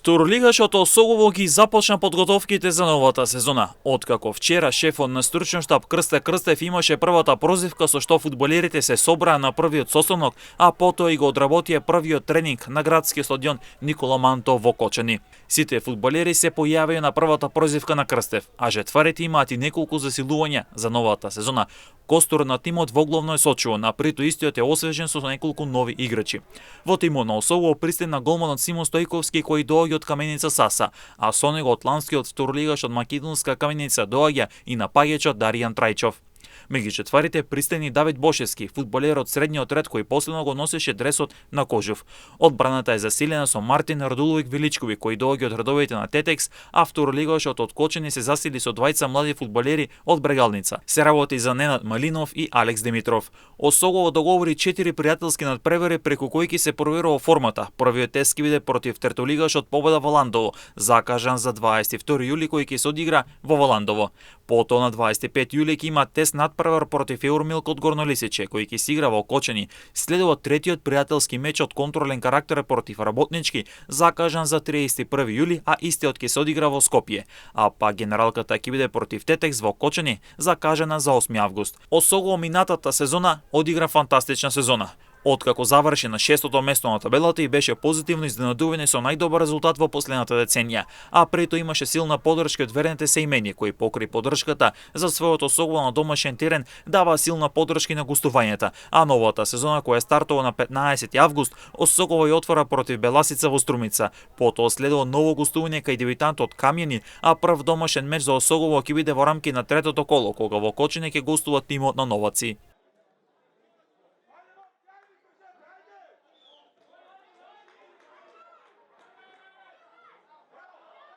Второлигашот Осогово ги започна подготовките за новата сезона. Откако вчера шефот на стручен штаб Крсте Крстев имаше првата прозивка со што фудбалерите се собраа на првиот состанок, а потоа и го одработија првиот тренинг на градскиот стадион Никола Манто во Кочани. Сите фудбалери се појавија на првата прозивка на Крстев, а жетварите имаат и неколку засилувања за новата сезона. Костур на тимот во главно е сочуван, а приту истиот е освежен со неколку нови играчи. Во тимот на Осогово пристигна голманот Симон Стојковски кој доаѓа од Каменица Саса, а со него атлантскиот второлигаш од Македонска Каменица доаѓа и напаѓачот Даријан Трајчов. Меѓу четварите пристигна Давид Бошевски, фудбалер од средниот ред кој последно го носеше дресот на Кожув. Одбраната е засилена со Мартин Радуловик Величкови кој доаѓа од редовите на Тетекс, а второлигашот од Кочани се засили со двајца млади фудбалери од Брегалница. Се работи за Ненад Малинов и Алекс Димитров. Осогово договори 4 пријателски надпревари преку кои ќе се проверува формата. Првиот тест ќе биде против третолигашот Победа во Ландово, закажан за 22 јули кој ќе се одигра во Валандово. Потоа на 25 јули ќе има тест надпревар против Еурмилк од Горнолисиче кој ќе се игра во Кочани. Следува третиот пријателски меч од контролен карактер против Работнички, закажан за 31 јули, а истиот ќе се одигра во Скопје. А па генералката ќе биде против Тетекс во Кочани, закажана за 8 август. Осогово минатата сезона одигра фантастична сезона. Откако заврши на 6-то место на табелата и беше позитивно изненадуване со најдобар резултат во последната деценија, а прето имаше силна поддршка од верните сеимени кои покри поддршката за својот Осогово на домашен терен дава силна поддршка на гостувањата, а новата сезона која стартува на 15 август Осогово ја отвора против Беласица во Струмица. Потоа следува ново гостување кај дебитантот Камјани, а прв домашен меч за Осогово ќе биде во рамки на третото коло кога во Кочани ќе гостува тимот на Новаци.